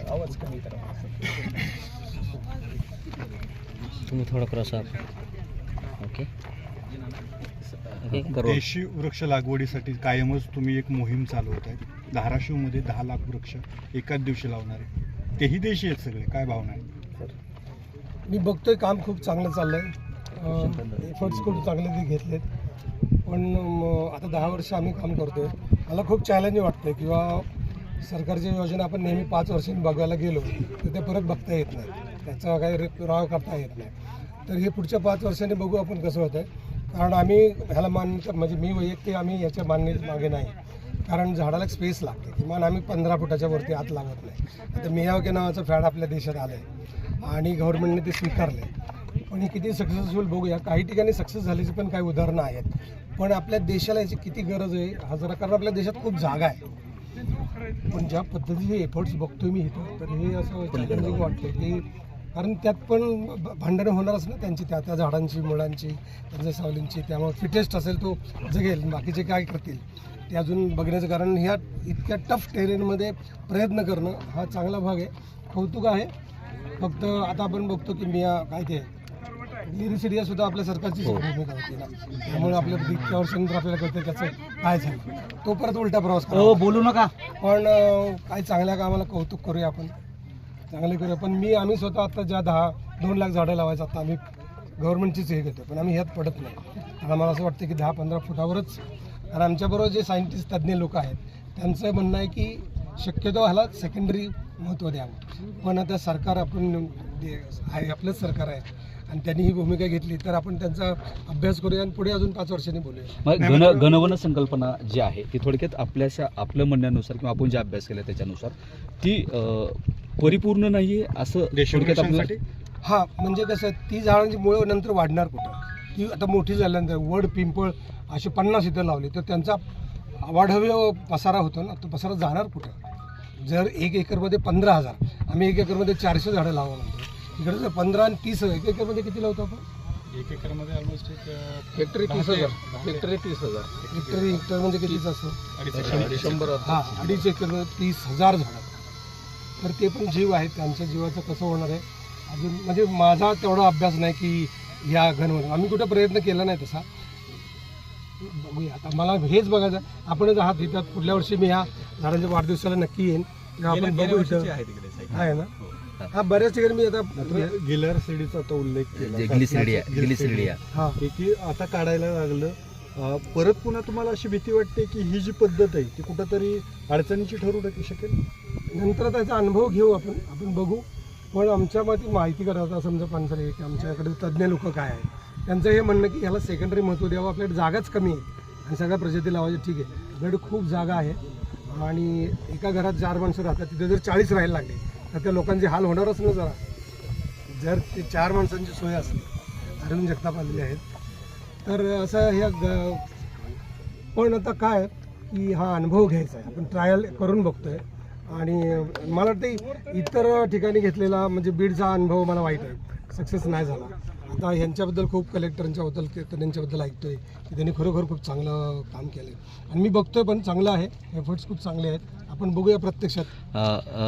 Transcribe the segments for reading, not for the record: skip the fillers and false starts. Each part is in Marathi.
आवाज कमी करा. तुम्ही थोडं क्रॉस आहात. ओके. देशी वृक्ष लागवडीसाठी कायमच तुम्ही एक मोहीम चालवत आहे. धाराशिवमध्ये 10 लाख वृक्ष एकाच दिवशी लावणार आहे, तेही देशी आहेत सगळे. काय भावना आहे? मी बघतोय काम खूप चांगलं चाललंय, एफर्ट्स खूप चांगले ते घेतलेत. पण आता 10 वर्ष आम्ही काम करतोय. मला खूप चॅलेंजिंग वाटतंय किंवा सरकारच्या योजना आपण नेहमी 5 वर्षांनी बघायला गेलो तर ते परत बघता येत नाही, त्याचा काही पुरावा करता येत नाही. तर हे पुढच्या 5 वर्षांनी बघू आपण कसं होतं आहे. कारण आम्ही ह्याला मान्य, म्हणजे मी वैयक्तिक आम्ही याच्या मागे नाही. कारण झाडाला एक स्पेस लागते, किमान आम्ही 15 फुटाच्या वरती आत लावत नाही. आता मियावाकी नावाचं फॅड आपल्या देशात आलं आहे आणि गव्हर्नमेंटने ते स्वीकारले. पण हे किती सक्सेसफुल बघूया. काही ठिकाणी सक्सेस झाल्याची पण काही उदाहरणं आहेत. पण आपल्या देशाला याची किती गरज आहे हा जरा, कारण आपल्या देशात खूप जागा आहे. पण ज्या पद्धतीचे एफर्ट्स बघतोय मी इथं, तर हे असं चॅलेंजिंग वाटतं की कारण त्यात पण भांडणं होणारच ना त्यांची, त्या झाडांची, मुळांची, त्यांच्या सावलींची. त्यामुळे फिटेस्ट असेल तो जगेल, बाकीचे काय करतील ते अजून बघण्याचं. कारण ह्या इतक्या टफ टेरेनमध्ये प्रयत्न करणं हा चांगला भाग आहे, कौतुक आहे. फक्त आता आपण बघतो की मी काय ते लिरिसिडिया सुद्धा आपल्या सरकारची भूमिका होती ना, त्यामुळे आपल्या इतक्या वर्षानंतर आपल्याला कळतं त्याचं काय झालं. तो परत उलटा प्रवास करा, बोलू नका. पण काय चांगल्या कामाला कौतुक करूया आपण, चांगले करूया. पण आम्ही स्वतः आता ज्या 2 लाख झाडं लावायचं आता आम्ही गव्हर्नमेंटचीच हे घेतो, पण आम्ही ह्यात पडत नाही. कारण आम्हाला असं वाटतं की 10-15 फुटावरच. कारण आमच्याबरोबर जे सायंटिस्ट तज्ज्ञ लोक आहेत त्यांचं म्हणणं आहे की शक्यतो ह्याला सेकंडरी महत्त्व द्यावं. पण आता सरकार आपण आहे, आपलंच सरकार आहे आणि त्यांनी ही भूमिका घेतली तर आपण त्यांचा अभ्यास करूया आणि पुढे अजून 5 वर्षांनी बोलूया. गणवन संकल्पना जी आहे ती थोडक्यात आपल्या म्हणण्यानुसार किंवा आपण जे अभ्यास केला त्याच्यानुसार ती परिपूर्ण नाही आहे असं थोडक्यात आपल्याला. हां, म्हणजे कसं ती झाडांची मुळं नंतर वाढणार कुठं. ती आता मोठी झाल्यानंतर वड, पिंपळ असे 50 इथं लावले तर त्यांचा वाढव्य पसारा होतो ना, तो पसारा जाणार कुठं. जर 1 एकरमध्ये 15,000, आम्ही 1 एकरमध्ये 400 झाडं लावा म्हणतो. इकडे जर 15 आणि 30, 1 एकरमध्ये किती लावतो आपण? 1 एकरमध्ये ऑलमोस्ट हेक्टरी 30,000. हेक्टरी हेक्टर म्हणजे कितीच असतं? 100. हां, 2.5 एकरमध्ये 30,000 झाडं. तर ते पण जीव आहेत, त्यांच्या जीवाचं कसं होणार आहे अजून. म्हणजे माझा तेवढा अभ्यास नाही की ह्या घनवन आम्ही कुठं प्रयत्न केला नाही तसा. बघूया आता, मला हेच बघायचं. आपणच आहात इथं, पुढल्या वर्षी मी ह्या झाडांच्या वाढदिवसाला नक्की येईन. आपण बघू इथं आहे ना. हा, बऱ्याच ठिकाणी मी आता गिलर सिडीचा तो उल्लेख केला, ग्लिसरिडिया. हां, की आता काढायला लागलं. परत पुन्हा तुम्हाला अशी भीती वाटते की ही जी पद्धत आहे ती कुठंतरी अडचणीची ठरू शकेल? नंतर त्याचा अनुभव घेऊ आपण बघू. पण आमच्या मते माहिती करायचं समजा पानसरे की आमच्याकडे तज्ज्ञ लोक काय आहे त्यांचं हे म्हणणं की ह्याला सेकंडरी महत्त्व द्यावं. आपल्याकडे जागाच कमी आहे आणि सगळ्या प्रजाती लावायची. ठीक आहे, आपल्याकडे खूप जागा आहे आणि एका घरात 4 माणसं राहतात, तिथे जर 40 राहायला लागले तर त्या लोकांचे हाल होणारच ना जरा. जर ते 4 माणसांची सोय असली, अरविंद जगताप आलेले आहेत, तर असं ह्या पण आता काय की हा अनुभव घ्यायचा आहे. आपण ट्रायल करून बघतोय आणि मला वाटतं इतर ठिकाणी घेतलेला म्हणजे बीडचा अनुभव मला वाईट आहे, सक्सेस नाही झाला. आता ह्यांच्याबद्दल खूप कलेक्टरांच्याबद्दल त्यांच्याबद्दल ऐकतोय की त्यांनी खरोखर खूप चांगलं काम केलं आणि मी बघतोय पण चांगलं आहे. एफर्ट्स खूप चांगले आहेत. आपण बघूया प्रत्यक्षात.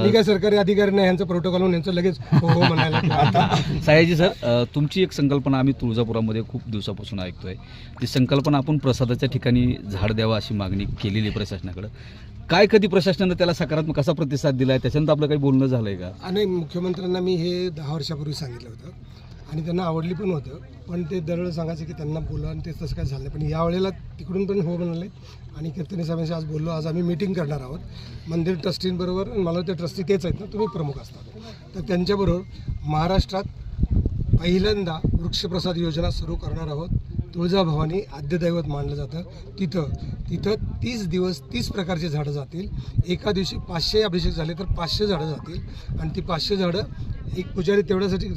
मी काय सरकारी अधिकारी नाही, यांचं प्रोटोकॉल म्हणून यांचं लगेच हो म्हणायला. सयाजी सर, तुमची एक संकल्पना आम्ही तुळजापुरामध्ये खूप दिवसापासून ऐकतोय. ती संकल्पना आपण प्रसादाच्या ठिकाणी झाड द्यावं अशी मागणी केलेली आहे प्रशासनाकडे. काय कधी प्रशासनानं त्याला सकारात्मक कसा प्रतिसाद दिला आहे, त्याच्यानंतर आपलं काही बोलणं झालं आहे का? आणि मुख्यमंत्र्यांना मी हे 10 वर्षापूर्वी सांगितलं होतं आणि त्यांना आवडली पण होतं. पण ते दरवेळेस सांगायचे की त्यांना बोला आणि ते तसं काय झालं नाही. पण यावेळेला तिकडून पण हो म्हणाले आणि कीर्तनी साहेबांशी आज बोललो. आज आम्ही मीटिंग करणार आहोत मंदिर ट्रस्टींबरोबर. मला ते ट्रस्टी तेच आहेत ना, तुम्ही प्रमुख असतात, तर त्यांच्याबरोबर महाराष्ट्रात पहिल्यांदा वृक्षप्रसाद योजना सुरू करणार आहोत. तुळजाभवानी आद्यदैवत मानलं जातं. तिथं 30 दिवस 30 प्रकारची झाडं जातील. एका दिवशी 500 अभिषेक झाले तर 500 झाडं जातील आणि ती 500 झाडं एक पुजारी तेवढ्यासाठी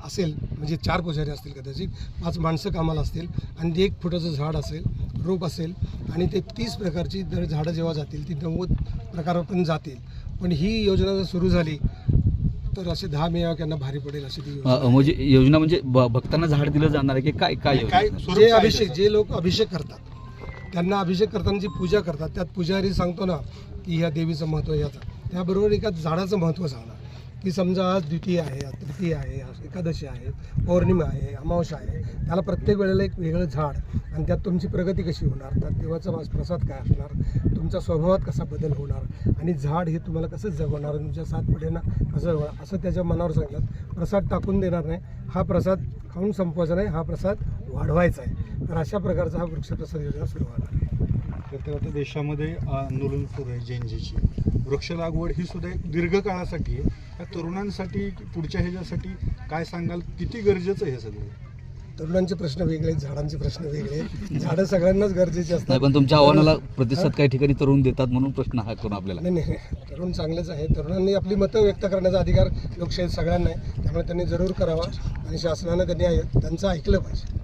असेल, म्हणजे 4 पुजारी असतील कदाचित, 5 माणसं कामाला असतील आणि 1 फुटाचं झाड असेल, रोप असेल आणि ते 30 प्रकारची झाडं जेव्हा जातील ती 90 प्रकारापर्यंत जातील. पण ही योजना जर सुरू झाली तर असे 10 मेवाक्यांना भारी पडेल अशी ती म्हणजे योजना म्हणजे भक्तांना झाड दिलं जाणार आहे की काय काय जे अभिषेक, जे लोक अभिषेक करतात त्यांना अभिषेक करताना जी पूजा करतात त्यात पुजारी सांगतो ना की ह्या देवीचं महत्त्व याचं, त्याबरोबर एका झाडाचं महत्त्व सांगणार. की समजा आज द्वितीय आहे, आज तृतीय आहे, आज एकादशी आहे, पौर्णिमा आहे, अमावस्या आहे, त्याला प्रत्येक वेळेला एक वेगळं झाड आणि त्यात तुमची प्रगती कशी होणार, त्यात देवाचा प्रसाद काय असणार, तुमच्या स्वभावात कसा बदल होणार आणि झाड हे तुम्हाला कसं जगवणार, तुमच्या 7 पिढ्यांना कसं जगवणार असं त्याच्या मनावर सांगितलं. प्रसाद टाकून देणार नाही, हा प्रसाद खाऊन संपवायचा नाही, हा प्रसाद वाढवायचा आहे. तर अशा प्रकारचा हा वृक्षप्रसाद योजना सुरू होणार आहे. तर आता देशामध्ये आंदोलन सुरू आहे जेएनजीची. वृक्ष लागवड ही सुद्धा एक दीर्घकाळासाठी आहे. या तरुणांसाठी पुढच्या ह्याच्यासाठी काय सांगाल, किती गरजेचं आहे हे सगळं? तरुणांचे प्रश्न वेगळे, झाडांचे प्रश्न वेगळे. झाडं सगळ्यांनाच गरजेची असतात. नाही, पण तुमच्या आव्हानाला प्रतिसाद काही ठिकाणी तरुण देतात म्हणून प्रश्न हा करून आपल्याला. नाही, तरुण चांगलेच आहे. तरुणांनी आपली मतं व्यक्त करण्याचा अधिकार लोकशाहीत सगळ्यांना आहे. त्यामुळे त्यांनी जरूर करावा आणि शासनानं त्यांचं ऐकलं पाहिजे.